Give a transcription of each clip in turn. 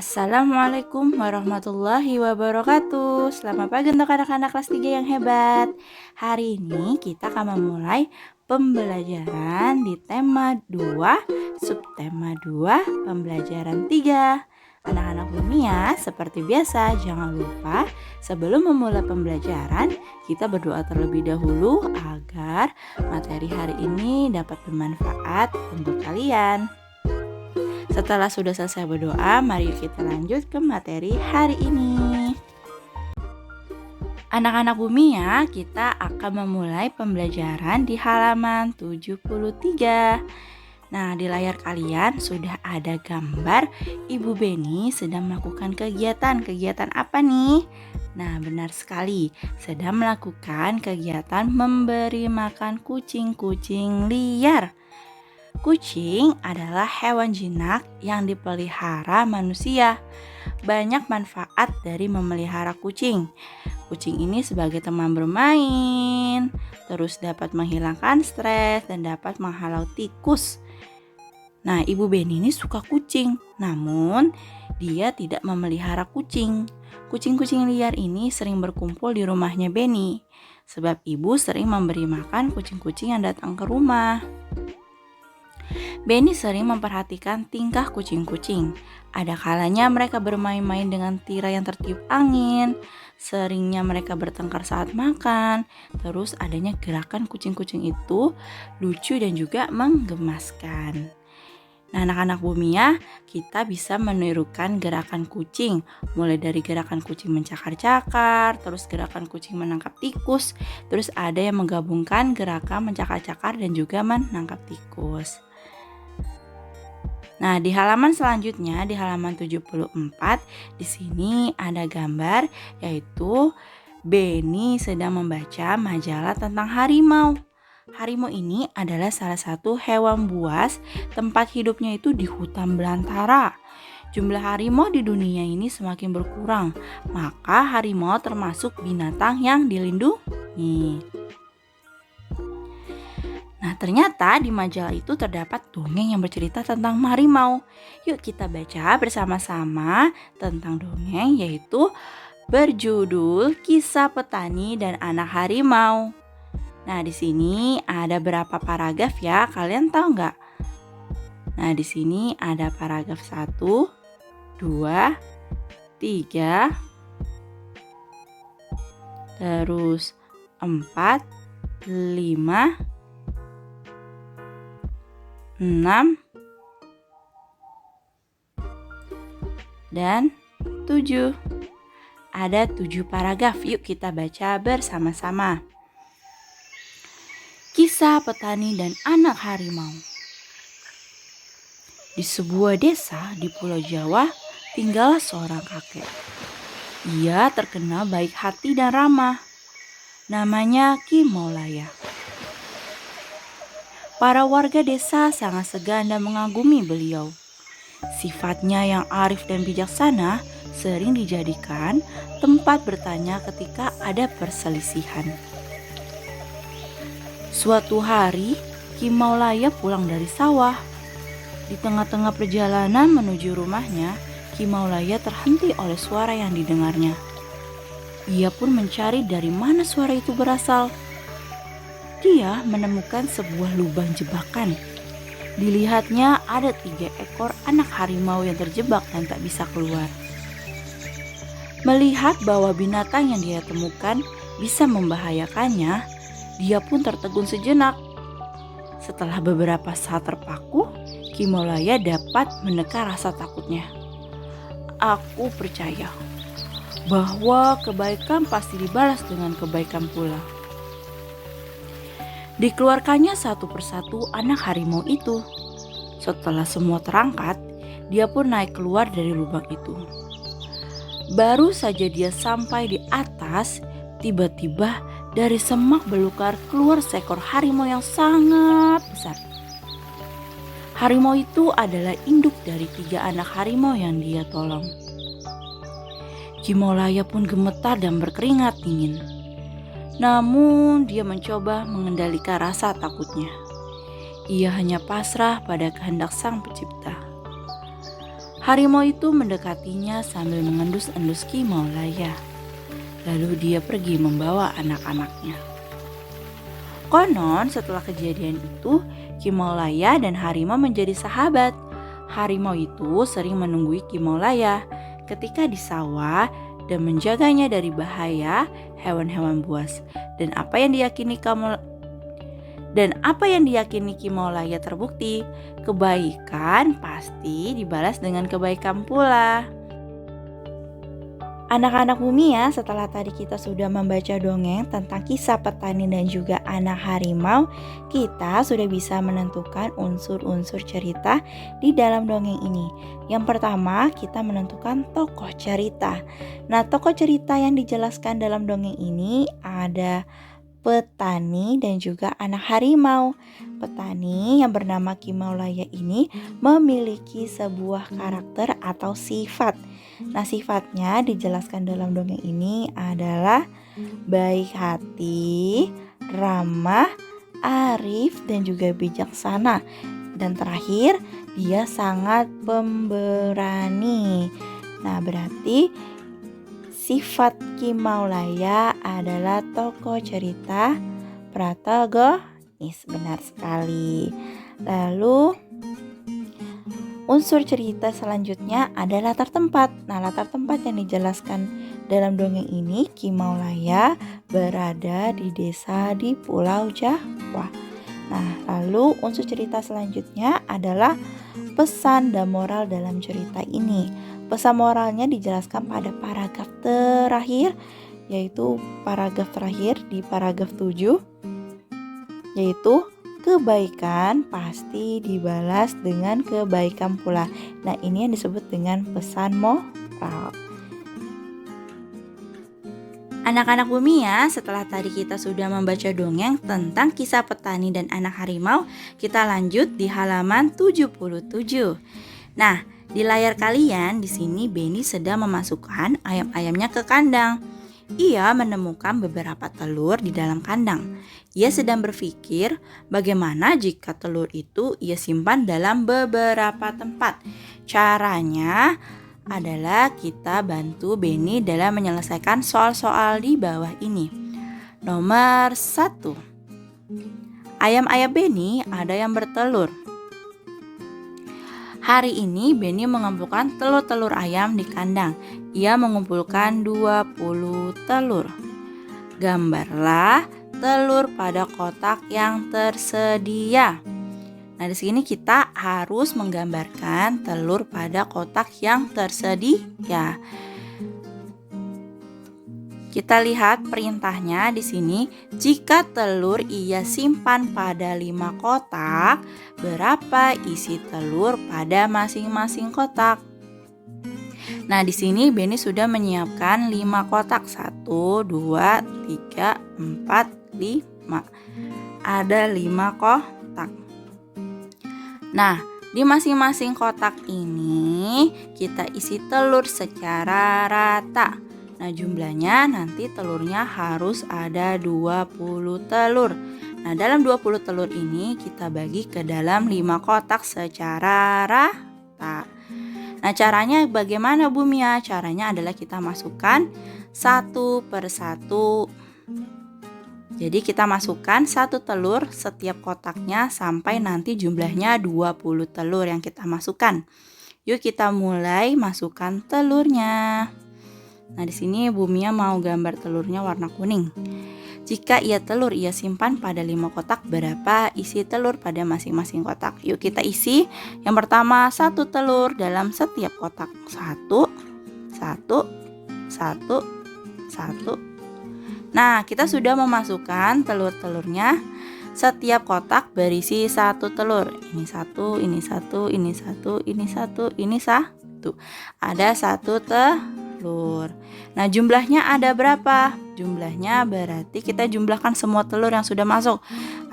Assalamualaikum warahmatullahi wabarakatuh. Selamat pagi untuk anak-anak kelas 3 yang hebat. Hari ini kita akan memulai pembelajaran di tema 2, subtema 2, pembelajaran 3. Anak-anak dunia, seperti biasa, jangan lupa sebelum memulai pembelajaran, kita berdoa terlebih dahulu agar materi hari ini dapat bermanfaat untuk kalian. Setelah sudah selesai berdoa, mari kita lanjut ke materi hari ini. Anak-anak bumi ya, kita akan memulai pembelajaran di halaman 73. Nah, di layar kalian sudah ada gambar Ibu Beni sedang melakukan kegiatan. Kegiatan apa nih? Nah, benar sekali, sedang melakukan kegiatan memberi makan kucing-kucing liar. Kucing adalah hewan jinak yang dipelihara manusia. Banyak manfaat dari memelihara kucing. Kucing ini sebagai teman bermain, terus dapat menghilangkan stres dan dapat menghalau tikus. Nah, Ibu Beni ini suka kucing, namun dia tidak memelihara kucing. Kucing-kucing liar ini sering berkumpul di rumahnya Beni, sebab ibu sering memberi makan kucing-kucing yang datang ke rumah. Beni sering memperhatikan tingkah kucing-kucing. Ada kalanya mereka bermain-main dengan tirai yang tertiup angin. Seringnya mereka bertengkar saat makan. Terus adanya gerakan kucing-kucing itu lucu dan juga menggemaskan. Nah, anak-anak bumi ya, kita bisa menirukan gerakan kucing. Mulai dari gerakan kucing mencakar-cakar, terus gerakan kucing menangkap tikus. Terus ada yang menggabungkan gerakan mencakar-cakar dan juga menangkap tikus. Nah, di halaman selanjutnya, di halaman 74, di sini ada gambar yaitu Beni sedang membaca majalah tentang harimau. Harimau ini adalah salah satu hewan buas, tempat hidupnya itu di hutan belantara. Jumlah harimau di dunia ini semakin berkurang, maka harimau termasuk binatang yang dilindungi. Nah, ternyata di majalah itu terdapat dongeng yang bercerita tentang harimau. Yuk kita baca bersama-sama tentang dongeng, yaitu berjudul Kisah Petani dan Anak Harimau. Nah, di sini ada berapa paragraf ya? Kalian tahu nggak? Nah, di sini ada paragraf 1, 2, 3, terus 4, 5, 6, dan 7. Ada 7 paragraf. Yuk kita baca bersama-sama. Kisah Petani dan Anak Harimau. Di sebuah desa di Pulau Jawa, tinggallah seorang kakek. Ia terkenal baik hati dan ramah. Namanya Ki Maulaya. Para warga desa sangat segan dan mengagumi beliau. Sifatnya yang arif dan bijaksana sering dijadikan tempat bertanya ketika ada perselisihan. Suatu hari, Ki Maulaya pulang dari sawah. Di tengah-tengah perjalanan menuju rumahnya, Ki Maulaya terhenti oleh suara yang didengarnya. Ia pun mencari dari mana suara itu berasal. Dia menemukan sebuah lubang jebakan. Dilihatnya ada 3 ekor anak harimau yang terjebak dan tak bisa keluar. Melihat bahwa binatang yang dia temukan bisa membahayakannya, dia pun tertegun sejenak. Setelah beberapa saat terpaku, Ki Maulaya dapat menekan rasa takutnya. Aku percaya bahwa kebaikan pasti dibalas dengan kebaikan pula. Dikeluarkannya satu persatu anak harimau itu. Setelah semua terangkat, dia pun naik keluar dari lubang itu. Baru saja dia sampai di atas, tiba-tiba dari semak belukar keluar seekor harimau yang sangat besar. Harimau itu adalah induk dari 3 anak harimau yang dia tolong. Ki Maulaya pun gemetar dan berkeringat dingin. Namun dia mencoba mengendalikan rasa takutnya. Ia hanya pasrah pada kehendak Sang Pencipta. Harimau itu mendekatinya sambil mengendus-endus Kimaulaya. Lalu dia pergi membawa anak-anaknya. Konon setelah kejadian itu, Kimaulaya dan harimau menjadi sahabat. Harimau itu sering menunggui Kimaulaya ketika di sawah dan menjaganya dari bahaya hewan-hewan buas. Dan apa yang diyakini Kimaulaya terbukti, kebaikan pasti dibalas dengan kebaikan pula. Anak-anak bumi ya, setelah tadi kita sudah membaca dongeng tentang kisah petani dan juga anak harimau, kita sudah bisa menentukan unsur-unsur cerita di dalam dongeng ini. Yang pertama, kita menentukan tokoh cerita. Nah, tokoh cerita yang dijelaskan dalam dongeng ini ada petani dan juga anak harimau. Petani yang bernama Kimaulaya ini memiliki sebuah karakter atau sifat. Nah, sifatnya dijelaskan dalam dongeng ini adalah baik hati, ramah, arif, dan juga bijaksana. Dan terakhir, dia sangat pemberani. Nah, berarti sifat Kimaulaya adalah tokoh cerita protagonis. Benar sekali. Lalu unsur cerita selanjutnya adalah latar tempat. Nah, latar tempat yang dijelaskan dalam dongeng ini, Kimaulaya berada di desa di Pulau Jawa. Nah, lalu unsur cerita selanjutnya adalah pesan dan moral dalam cerita ini. Pesan moralnya dijelaskan pada paragraf terakhir, yaitu paragraf terakhir di paragraf 7, yaitu kebaikan pasti dibalas dengan kebaikan pula. Nah, ini yang disebut dengan pesan moral. Anak-anak bumi ya, setelah tadi kita sudah membaca dongeng tentang kisah petani dan anak harimau, kita lanjut di halaman 77. Nah, di layar kalian di sini Benny sedang memasukkan ayam-ayamnya ke kandang. Ia menemukan beberapa telur di dalam kandang. Ia sedang berpikir bagaimana jika telur itu ia simpan dalam beberapa tempat. Caranya adalah kita bantu Benny dalam menyelesaikan soal-soal di bawah ini. Nomor 1. Ayam-ayam Benny ada yang bertelur. Hari ini Benny mengumpulkan telur-telur ayam di kandang. Ia mengumpulkan 20 telur. Gambarlah telur pada kotak yang tersedia. Nah, di sini kita harus menggambarkan telur pada kotak yang tersedia. Kita lihat perintahnya di sini. Jika telur ia simpan pada 5 kotak, berapa isi telur pada masing-masing kotak? Nah, di sini Benny sudah menyiapkan 5 kotak. 1, 2, 3, 4, 5. Ada 5 kotak. Nah, di masing-masing kotak ini kita isi telur secara rata. Nah, jumlahnya nanti telurnya harus ada 20 telur. Nah, dalam 20 telur ini kita bagi ke dalam 5 kotak secara rata. Nah, caranya bagaimana Bu Mia? Caranya adalah kita masukkan satu per satu. Jadi kita masukkan 1 telur setiap kotaknya sampai nanti jumlahnya 20 telur yang kita masukkan. Yuk kita mulai masukkan telurnya. Nah, di sini Bu Mia mau gambar telurnya warna kuning. Jika telur ia simpan pada 5 kotak, berapa isi telur pada masing-masing kotak? Yuk kita isi. Yang pertama 1 telur dalam setiap kotak. 1, 1, 1, 1. Nah, kita sudah memasukkan telur-telurnya. Setiap kotak berisi 1 telur. Ini 1, ini 1, ini 1, ini 1, ini 1. Ada 1 telur. Nah, jumlahnya ada berapa? Jumlahnya berarti kita jumlahkan semua telur yang sudah masuk.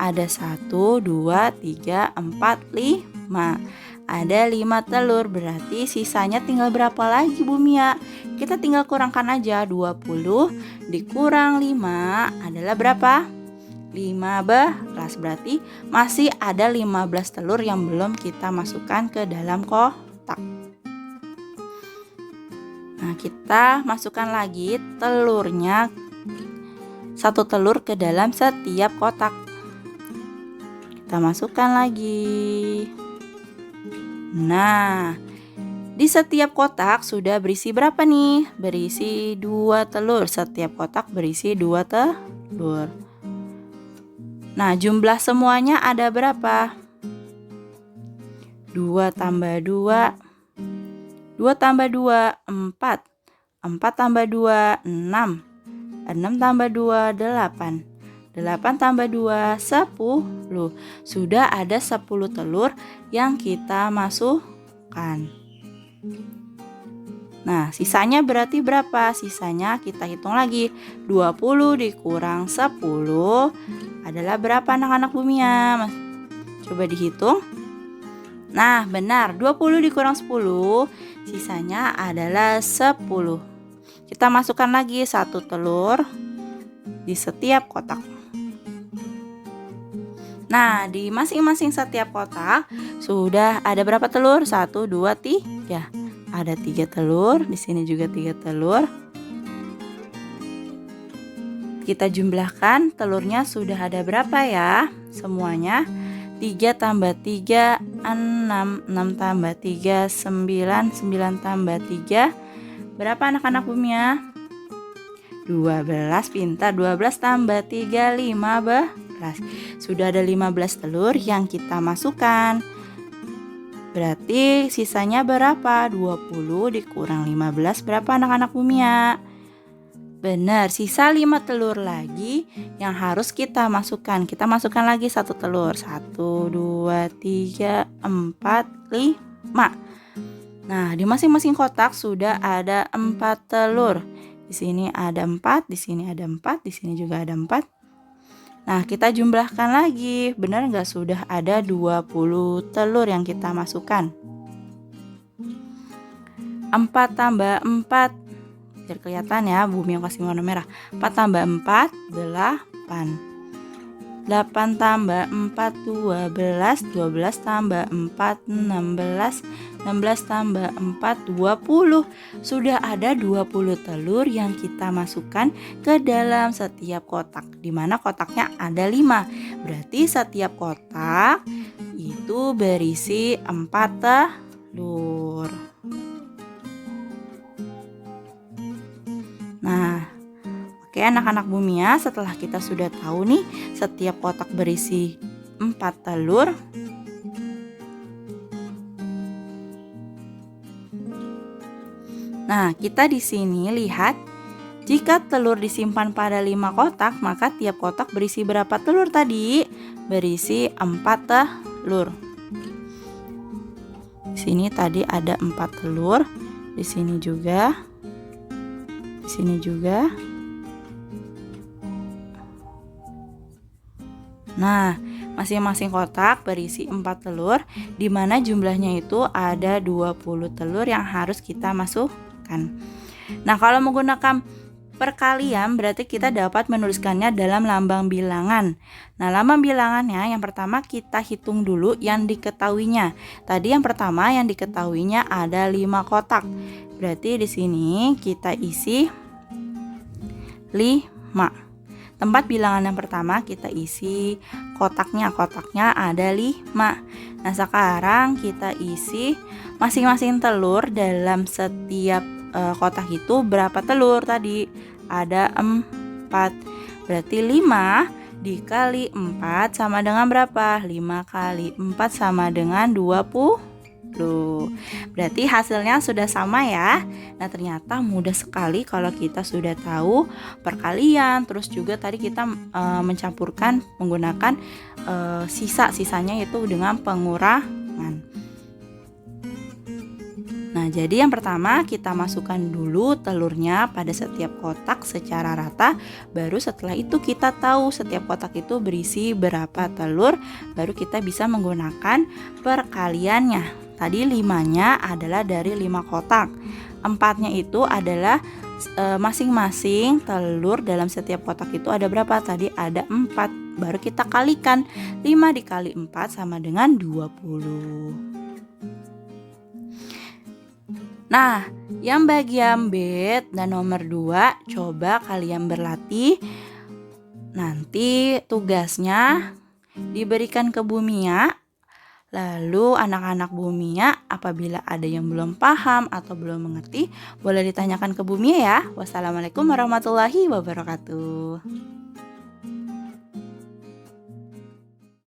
Ada 1, 2, 3, 4, 5. Ada 5 telur, berarti sisanya tinggal berapa lagi Bu Mia? Kita tinggal kurangkan aja. 20 dikurang 5 adalah berapa? 15. Berarti masih ada 15 telur yang belum kita masukkan ke dalam kotak. kita masukkan lagi telurnya, 1 telur ke dalam setiap kotak. Kita masukkan lagi. Nah, di setiap kotak sudah berisi berapa nih? Berisi 2 telur. Setiap kotak berisi 2 telur. Nah, jumlah semuanya ada berapa? 2 tambah 2, 2 tambah 2, 4, 4 tambah 2, 6, 6 tambah 2, 8, 8 tambah 2, 10. Sudah ada 10 telur yang kita masukkan. Nah, sisanya berarti berapa? Sisanya kita hitung lagi. 20 dikurang 10 adalah berapa anak-anak Bumia? Coba dihitung. Nah, benar, 20 dikurang 10, sisanya adalah 10. Kita masukkan lagi 1 telur di setiap kotak. Nah, di masing-masing setiap kotak sudah ada berapa telur? 1, 2, 3. Ada 3 telur, di sini juga 3 telur. Kita jumlahkan telurnya sudah ada berapa ya? Semuanya 3 tambah 3, 6, 6 tambah 3, 9, 9 tambah 3. Berapa anak-anak Bumia? 12, pintar. 12 tambah 3, 15. Sudah ada 15 telur yang kita masukkan. Berarti sisanya berapa? 20 dikurang 15, berapa anak-anak Bumia? Benar, sisa 5 telur lagi yang harus kita masukkan. Kita masukkan lagi 1 telur. 1, 2, 3, 4, 5. Nah, di masing-masing kotak sudah ada 4 telur. Di sini ada 4, di sini ada 4, di sini juga ada 4. Nah, kita jumlahkan lagi. Benar nggak? Sudah ada 20 telur yang kita masukkan. 4 tambah 4. Biar kelihatan ya, Bumi yang kasih warna merah. 4 tambah 4, 8. 8 tambah 4, 12. 12 tambah 4, 16. 16 tambah 4, 20. Sudah ada 20 telur yang kita masukkan ke dalam setiap kotak. Di mana kotaknya ada 5. Berarti setiap kotak itu berisi 4 telur. Nah, oke anak-anak Bumia, setelah kita sudah tahu nih setiap kotak berisi 4 telur. Nah, kita di sini lihat jika telur disimpan pada 5 kotak, maka tiap kotak berisi berapa telur tadi? Berisi 4 telur. Di sini tadi ada 4 telur, di sini juga. Di sini juga. Nah, masing-masing kotak berisi 4 telur, di mana jumlahnya itu ada 20 telur yang harus kita masukkan. Nah, kalau menggunakan perkalian berarti kita dapat menuliskannya dalam lambang bilangan. Nah, lambang bilangannya yang pertama kita hitung dulu yang diketahuinya. Tadi yang pertama yang diketahuinya ada 5 kotak. Berarti di sini kita isi 5. Tempat bilangan yang pertama kita isi kotaknya. Kotaknya ada 5. Nah, sekarang kita isi masing-masing telur dalam setiap kotak itu berapa telur tadi? Ada 4. Berarti 5 dikali 4 sama dengan berapa? 5 kali 4 sama dengan 20. Berarti hasilnya sudah sama ya. Nah, ternyata mudah sekali kalau kita sudah tahu perkalian. Terus juga tadi kita mencampurkan menggunakan sisanya itu dengan pengurangan. Nah, jadi yang pertama kita masukkan dulu telurnya pada setiap kotak secara rata. Baru setelah itu kita tahu setiap kotak itu berisi berapa telur. Baru kita bisa menggunakan perkaliannya. Tadi 5-nya adalah dari 5 kotak. 4-nya itu adalah masing-masing telur dalam setiap kotak itu ada berapa? Tadi ada 4. Baru kita kalikan. 5 dikali 4 sama dengan 20. Nah, yang bagian B dan nomor 2 coba kalian berlatih. Nanti tugasnya diberikan ke Bu Mia. Lalu anak-anak Bu Mia apabila ada yang belum paham atau belum mengerti, boleh ditanyakan ke Bu Mia ya. Wassalamualaikum warahmatullahi wabarakatuh.